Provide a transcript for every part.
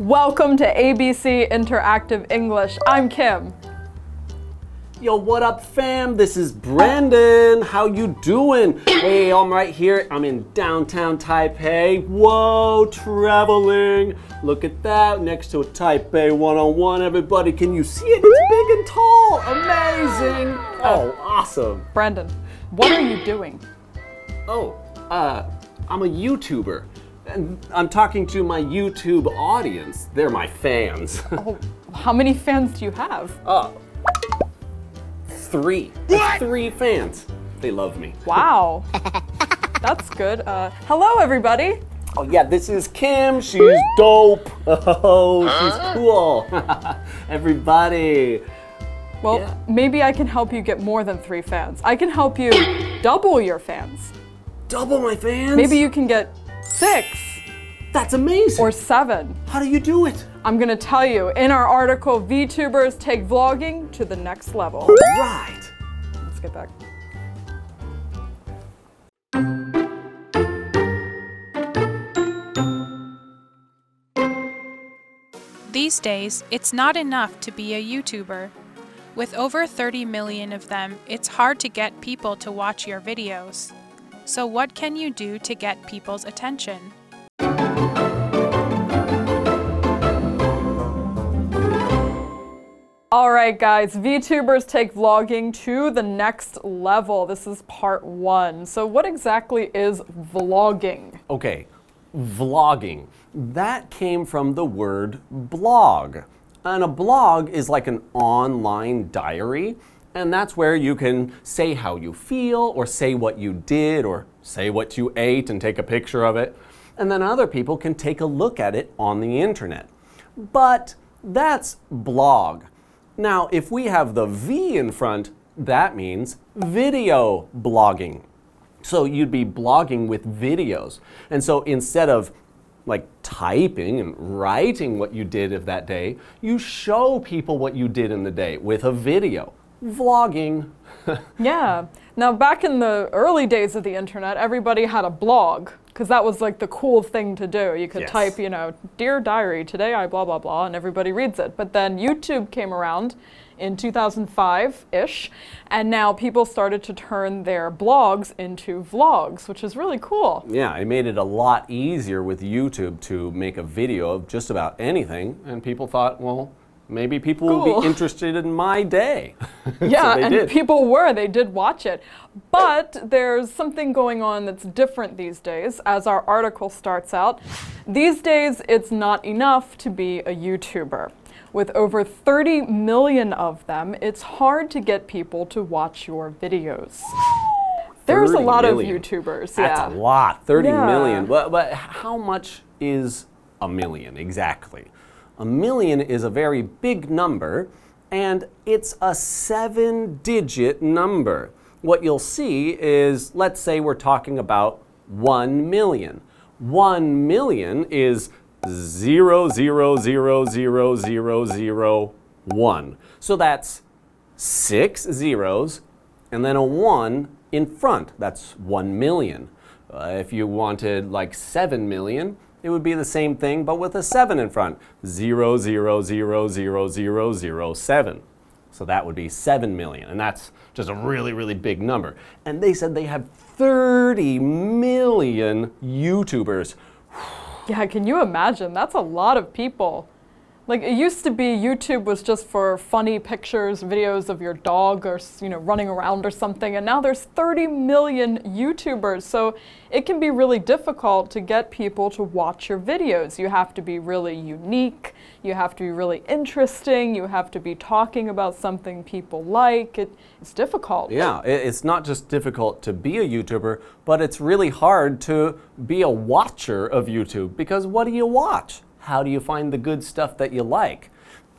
Welcome to ABC Interactive English. I'm Kim. Yo, what up, fam? This is Brandon. How you doing? Hey, I'm right here. I'm in downtown Taipei. Whoa, traveling. Look at that, next to a Taipei 101. Everybody, can you see it? It's big and tall. Amazing. Oh, awesome. Brandon, what are you doing? Oh, I'm a YouTuber. And I'm talking to my YouTube audience. They're my fans. Oh, how many fans do you have? 3. 3 fans. They love me. Wow. That's good. Hello, everybody. Oh yeah, this is Kim. She's dope. Oh, she's cool. Everybody. Well, maybe I can help you get more than 3 fans. I can help you double your fans. Double my fans? Maybe you can get 6. That's amazing. Or 7. How do you do it? I'm gonna tell you in our article, VTubers Take Vlogging to the next level. Right. Let's get back. These days, it's not enough to be a YouTuber. With over 30 million of them, it's hard to get people to watch your videos. So what can you do to get people's attention? All right, guys, VTubers Take Vlogging to the next level. This is part 1. So what exactly is vlogging? Okay, vlogging. That came from the word blog. And a blog is like an online diary. And that's where you can say how you feel, or say what you did, or say what you ate and take a picture of it. And then other people can take a look at it on the internet. But that's blog. Now, if we have the V in front, that means video blogging. So you'd be blogging with videos. And so instead of like typing and writing what you did of that day, you show people what you did in the day with a video. Vlogging. Yeah. Now, back in the early days of the internet, everybody had a blog, because that was like the cool thing to do. You could type, you know, Dear Diary, today I blah, blah, blah, and everybody reads it. But then YouTube came around in 2005-ish, and now people started to turn their blogs into vlogs, which is really cool. Yeah, it made it a lot easier with YouTube to make a video of just about anything, and people thought, well, maybe people will be interested in my day. Yeah, so and did. people were. They did watch it. But there's something going on that's different these days, as our article starts out. These days, it's not enough to be a YouTuber. With over 30 million of them, it's hard to get people to watch your videos. There's a lot of YouTubers. That's a lot, 30 Yeah. million. But how much is a million exactly? A million is a very big number, and it's a 7-digit number. What you'll see is, let's say we're talking about 1 million. 1 million is 0,000,000,1. So that's 6 zeros and then a 1 in front. That's 1 million. If you wanted like 7 million, it would be the same thing, but with a 7 in front. 0,000,000,007. So that would be 7 million, and that's just a really, really big number. And they said they have 30 million YouTubers. Yeah, can you imagine? That's a lot of people. Like, it used to be YouTube was just for funny pictures, videos of your dog or, you know, running around or something, and now there's 30 million YouTubers, so it can be really difficult to get people to watch your videos. You have to be really unique, you have to be really interesting, you have to be talking about something people like. It's difficult. Yeah, it's not just difficult to be a YouTuber, but it's really hard to be a watcher of YouTube, because what do you watch? How do you find the good stuff that you like?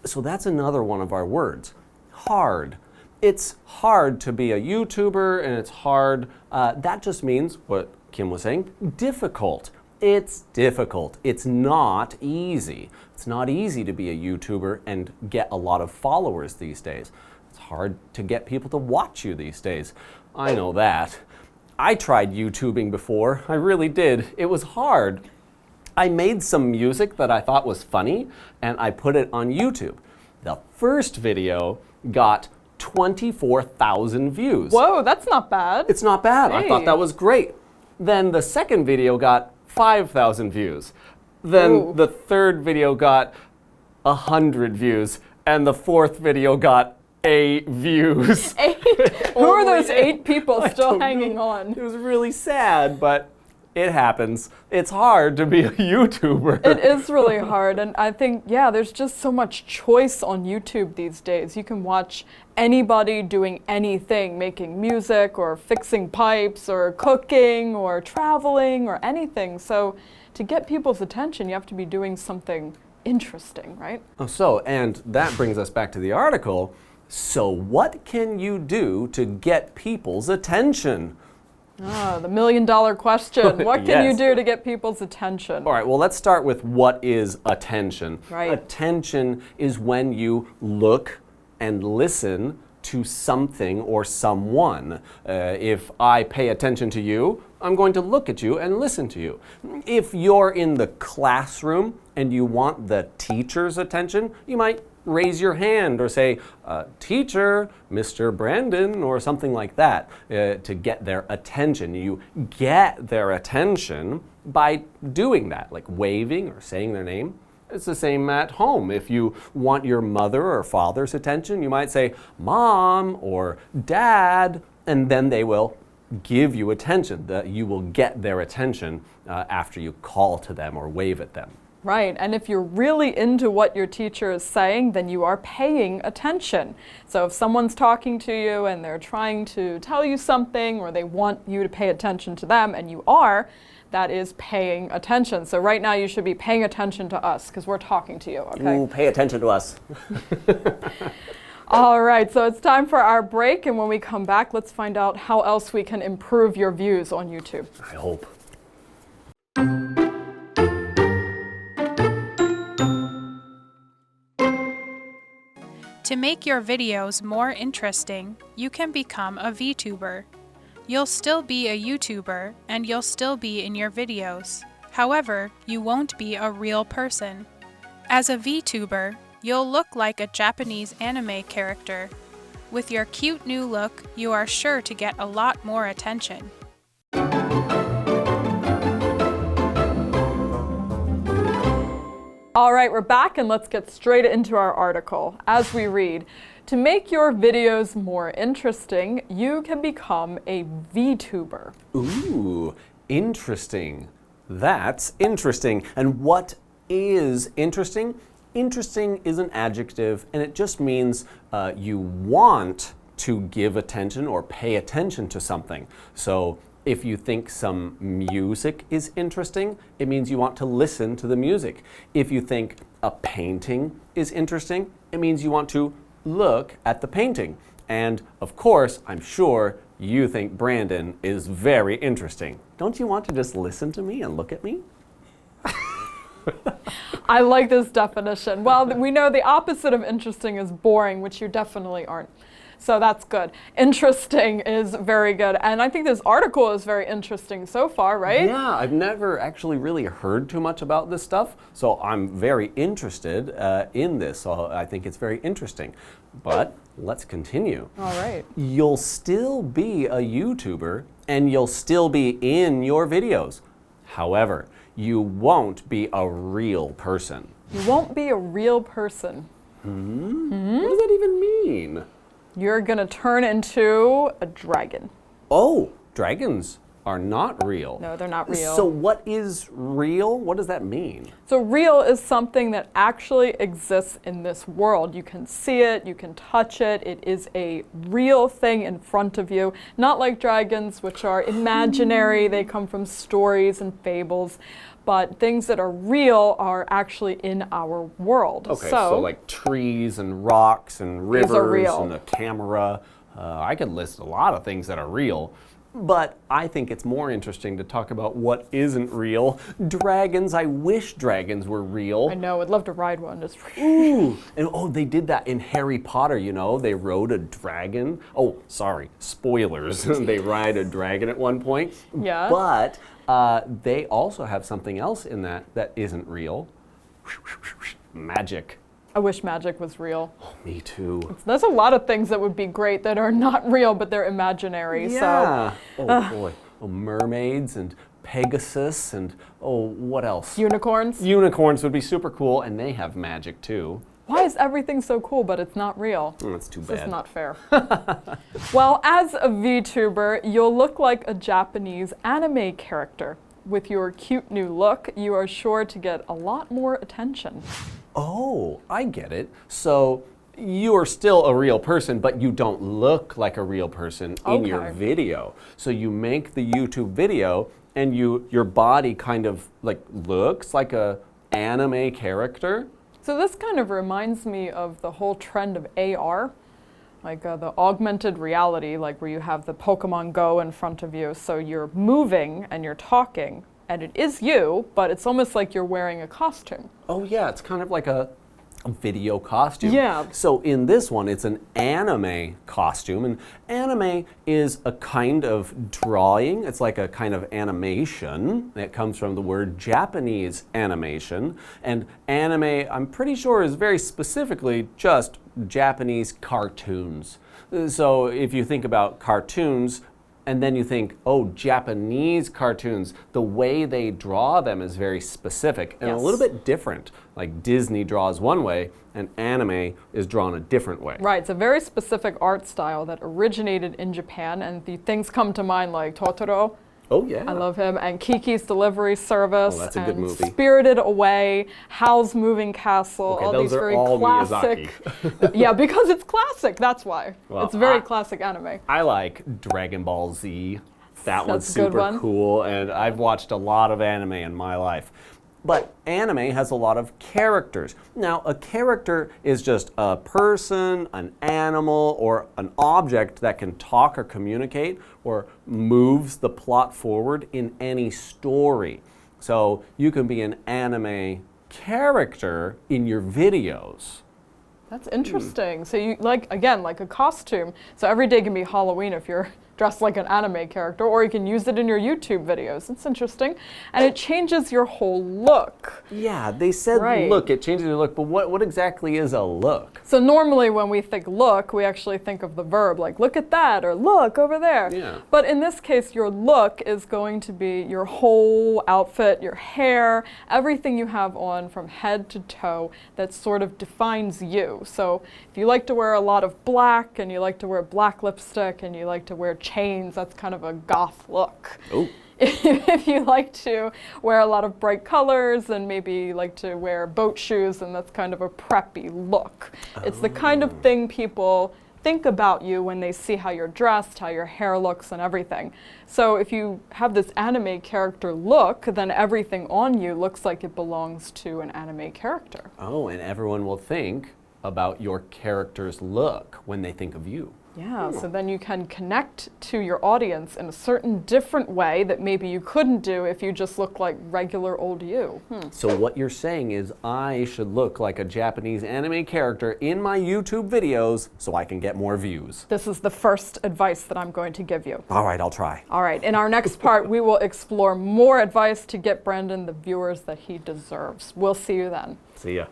So that's another one of our words, hard. It's hard to be a YouTuber, and it's hard. That just means what Kim was saying, difficult. It's difficult. It's not easy. It's not easy to be a YouTuber and get a lot of followers these days. It's hard to get people to watch you these days. I know that. I tried YouTubing before. I really did. It was hard. I made some music that I thought was funny, and I put it on YouTube. The first video got 24,000 views. Whoa, that's not bad. It's not bad. I thought Hey. that was great. Then the second video got 5,000 views. Then Ooh. the third video got 100 views. And the fourth video got 8 views. 8? Who are Only those 8 people I still don't hanging know. on? It was really sad, but it happens. It's hard to be a YouTuber. It is really hard, and I think, yeah, there's just so much choice on YouTube these days. You can watch anybody doing anything, making music or fixing pipes or cooking or traveling or anything. So to get people's attention, you have to be doing something interesting, right? And that brings us back to the article. So what can you do to get people's attention? Ah, the million-dollar question. What can you Yes. do to get people's attention? All right, well, let's start with what is attention. Right. Attention is when you look and listen to something or someone. If I pay attention to you, I'm going to look at you and listen to you. If you're in the classroom and you want the teacher's attention, you might raise your hand or say, teacher, Mr. Brandon, or something like that, to get their attention. You get their attention by doing that, like waving or saying their name. It's the same at home. If you want your mother or father's attention, you might say, Mom or Dad, and then they will give you attention. You will get their attention after you call to them or wave at them. Right, and if you're really into what your teacher is saying, then you are paying attention. So if someone's talking to you and they're trying to tell you something or they want you to pay attention to them, and you are, that is paying attention. So right now you should be paying attention to us because we're talking to you, okay? Ooh, pay attention to us. All right, so it's time for our break, and when we come back, let's find out how else we can improve your views on YouTube. I hope. To make your videos more interesting, you can become a VTuber. You'll still be a YouTuber, and you'll still be in your videos. However, you won't be a real person. As a VTuber, you'll look like a Japanese anime character. With your cute new look, you are sure to get a lot more attention. All right, we're back and let's get straight into our article. As we read, to make your videos more interesting, you can become a VTuber. Ooh, interesting. That's interesting. And what is interesting? Interesting is an adjective, and it just means you want to give attention or pay attention to something. So if you think some music is interesting, it means you want to listen to the music. If you think a painting is interesting, it means you want to look at the painting. And of course, I'm sure you think Brandon is very interesting. Don't you want to just listen to me and look at me? I like this definition. Well, we know the opposite of interesting is boring, which you definitely aren't. So that's good. Interesting is very good. And I think this article is very interesting so far, right? Yeah, I've never actually really heard too much about this stuff, so I'm very interested in this. So I think it's very interesting. But let's continue. All right. You'll still be a YouTuber and you'll still be in your videos. However, you won't be a real person. You won't be a real person. What does that even mean? You're gonna turn into a dragon. Oh, dragons are not real. No, they're not real. So what is real? What does that mean? So real is something that actually exists in this world. You can see it, you can touch it. It is a real thing in front of you. Not like dragons, which are imaginary. They come from stories and fables. But things that are real are actually in our world. Okay, so like trees and rocks and rivers real. and a camera. I could list a lot of things that are real. But I think it's more interesting to talk about what isn't real. Dragons, I wish dragons were real. I know, I'd love to ride one. Just Ooh, and they did that in Harry Potter, you know? They rode a dragon. Oh, sorry, spoilers. They ride a dragon at one point. Yeah. But they also have something else in that isn't real. Magic. I wish magic was real. Oh, me too. There's a lot of things that would be great that are not real, but they're imaginary. Yeah. So, boy. Oh, mermaids and Pegasus and what else? Unicorns. Unicorns would be super cool, and they have magic too. Why is everything so cool, but it's not real? That's too bad. This is not fair. Well, as a VTuber, you'll look like a Japanese anime character. With your cute new look, you are sure to get a lot more attention. Oh, I get it. So you are still a real person, but you don't look like a real person in your video. So you make the YouTube video and your body kind of like looks like a anime character. So this kind of reminds me of the whole trend of AR, like the augmented reality, like where you have the Pokemon Go in front of you. So you're moving and you're talking, and it is you, but it's almost like you're wearing a costume. Oh yeah, it's kind of like a video costume. Yeah. So in this one, it's an anime costume, and anime is a kind of drawing. It's like a kind of animation. It comes from the word Japanese animation, and anime, I'm pretty sure, is very specifically just Japanese cartoons. So if you think about cartoons, and then you think, Japanese cartoons, the way they draw them is very specific and a little bit different. Like Disney draws one way and anime is drawn a different way. Right, it's a very specific art style that originated in Japan, and the things come to mind like Totoro. Oh yeah. I love him. And Kiki's Delivery Service. Oh, that's a good and movie. Spirited Away, Howl's Moving Castle, Okay, all those these are very all classic. Yeah, because it's classic, that's why. Well, it's very classic anime. I like Dragon Ball Z. That one's That's a good super one. cool, and I've watched a lot of anime in my life. But anime has a lot of characters. Now, a character is just a person, an animal, or an object that can talk or communicate or moves the plot forward in any story. So you can be an anime character in your videos. That's interesting. So you, like a costume. So every day can be Halloween if you're dressed like an anime character, or you can use it in your YouTube videos. It's interesting. And it changes your whole look. Yeah, they said look, it changes your look, but what exactly is a look? So normally when we think look, we actually think of the verb, like look at that, or look over there. Yeah. But in this case, your look is going to be your whole outfit, your hair, everything you have on from head to toe that sort of defines you. So if you like to wear a lot of black, and you like to wear black lipstick, and you like to wear chains, that's kind of a goth look. Oh. If you like to wear a lot of bright colors and maybe you like to wear boat shoes, and that's kind of a preppy look. It's the kind of thing people think about you when they see how you're dressed, how your hair looks, and everything. So if you have this anime character look, then everything on you looks like it belongs to an anime character. Oh, and everyone will think about your character's look when they think of you. Yeah, so then you can connect to your audience in a certain different way that maybe you couldn't do if you just look like regular old you. So what you're saying is I should look like a Japanese anime character in my YouTube videos so I can get more views. This is the first advice that I'm going to give you. All right, I'll try. All right, in our next part, we will explore more advice to get Brandon the viewers that he deserves. We'll see you then. See ya.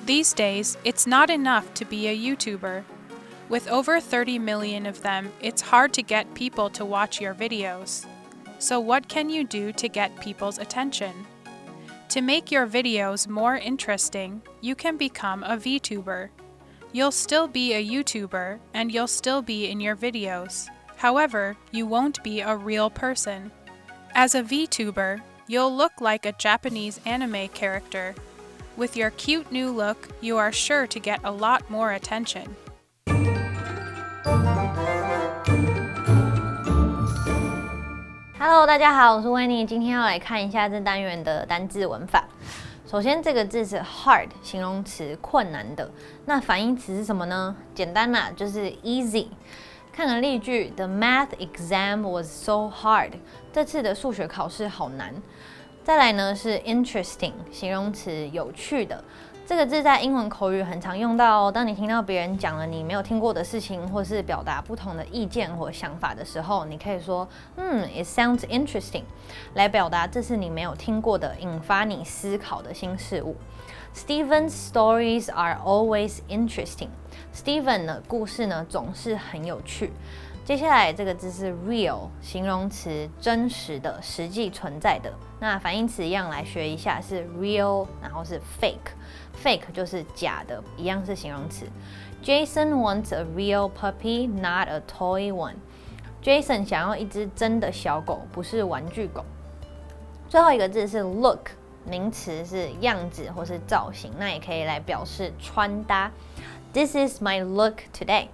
These days, it's not enough to be a YouTuber. With over 30 million of them, it's hard to get people to watch your videos. So what can you do to get people's attention? To make your videos more interesting, you can become a VTuber. You'll still be a YouTuber, and you'll still be in your videos. However, you won't be a real person. As a VTuber, you'll look like a Japanese anime character. With your cute new look, you are sure to get a lot more attention. Hello， 大家好，我是维尼，今天要来看一下这单元的单字文法。首先，这个字是 hard， 形容词，困难的。那反义词是什么呢？简单啦，就是 easy。看个例句 ：The math exam was so hard。这次的数学考试好难。再来呢是 interesting， 形容词，有趣的。这个字在英文口语很常用到哦。当你听到别人讲了你没有听过的事情，或是表达不同的意见或想法的时候，你可以说，it sounds interesting， 来表达这是你没有听过的，引发你思考的新事物。Stephen's stories are always interesting。Stephen 的故事呢总是很有趣。接下来这个字是 real， 形容词，真实的，实际存在的。那反义词一样来学一下，是 real， 然后是 fake。fake 就是假的，一样是形容词。Jason wants a real puppy, not a toy one。Jason 想要一只真的小狗，不是玩具狗。最后一个字是 look， 名词是样子或是造型，那也可以来表示穿搭。This is my look today。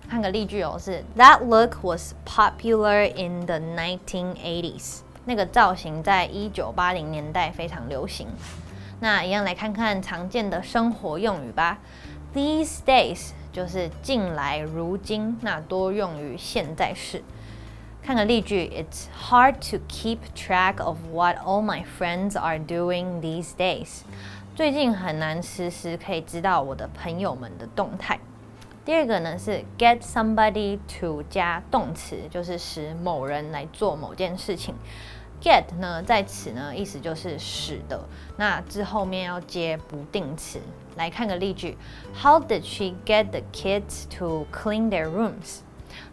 看个例句哦，是 That look was popular in the 1980s。那个造型在1980年代非常流行。那一样来看看常见的生活用语吧。These days 就是近来、如今，那多用于现在式。看个例句 ，It's hard to keep track of what all my friends are doing these days。最近很难时时可以知道我的朋友们的动态。第二个呢是 get somebody to 加动词，就是使某人来做某件事情。get 呢在此呢意思就是使的，那之后面要接不定词。来看个例句 ：How did she get the kids to clean their rooms？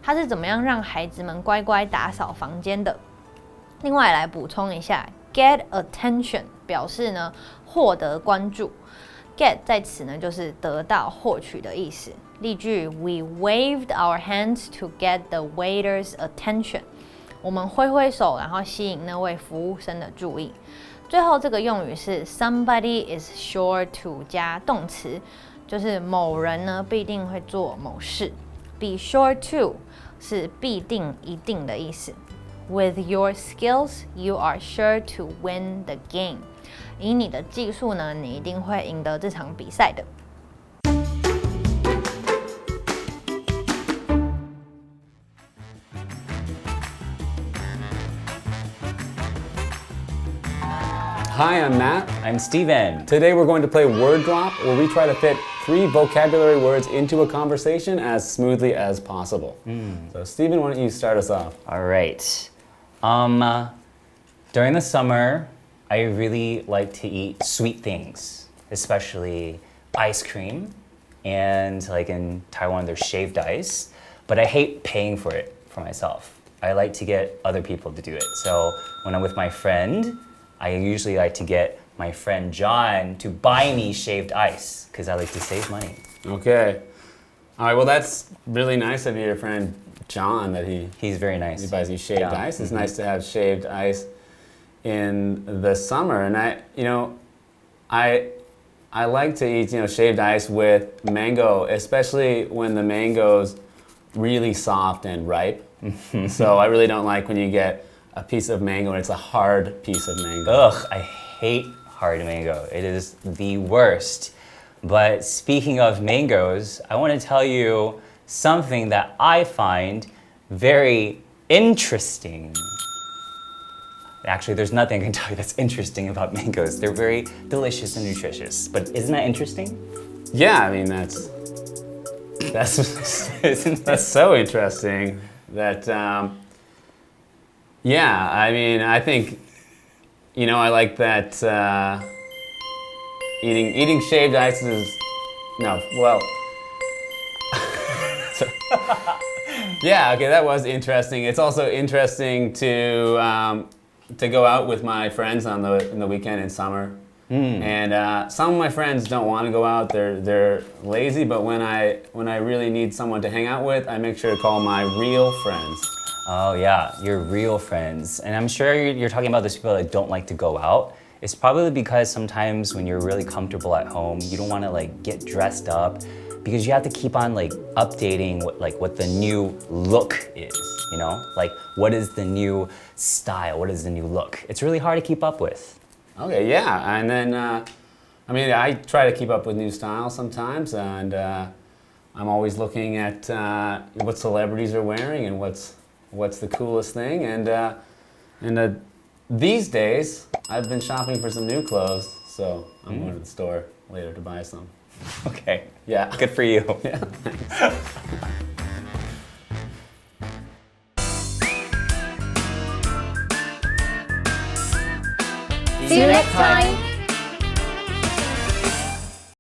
她是怎么样让孩子们乖乖打扫房间的？另外来补充一下 ，get attention 表示呢获得关注。get 在此呢就是得到、获取的意思。例句 ：We waved our hands to get the waiter's attention。我们挥挥手，然后吸引那位服务生的注意。最后这个用语是 somebody is sure to 加动词，就是某人呢必定会做某事。Be sure to 是必定、一定的意思。With your skills, you are sure to win the game。以你的技术呢，你一定会赢得这场比赛的。Hi, I'm Matt. I'm Stephen. Today we're going to play Word Drop, where we try to fit 3 vocabulary words into a conversation as smoothly as possible. So, Stephen, why don't you start us off? All right. During the summer, I really like to eat sweet things, especially ice cream. And like in Taiwan, there's shaved ice. But I hate paying for it for myself. I like to get other people to do it. So when I'm with my friend, I usually like to get my friend John to buy me shaved ice because I like to save money. Okay. All right, well, that's really nice of your friend John that He's very nice. he buys you shaved ice. It's nice to have shaved ice in the summer. And I like to eat, shaved ice with mango, especially when the mango's really soft and ripe. So I really don't like when you get a piece of mango and it's a hard piece of mango. Ugh, I hate hard mango. It is the worst. But speaking of mangoes, I want to tell you something that I find very interesting. Actually, there's nothing I can tell you that's interesting about mangoes. They're very delicious and nutritious. But isn't that interesting? Yeah, I mean, that's so interesting that, yeah, I mean, I think, I like that eating shaved ice is, yeah, okay, that was interesting. It's also interesting to go out with my friends in the weekend in summer. And some of my friends don't want to go out. They're lazy, but when I really need someone to hang out with, I make sure to call my real friends. Oh yeah, your real friends. And I'm sure you're talking about those people that don't like to go out. It's probably because sometimes when you're really comfortable at home, you don't want to get dressed up because you have to keep on updating what the new look is, Like what is the new style? What is the new look? It's really hard to keep up with. Okay, yeah, and then I mean, I try to keep up with new styles sometimes, and I'm always looking at what celebrities are wearing and what's the coolest thing. And these days, I've been shopping for some new clothes, so I'm going to the store later to buy some. Okay. Yeah. Good for you. Yeah. See you next time.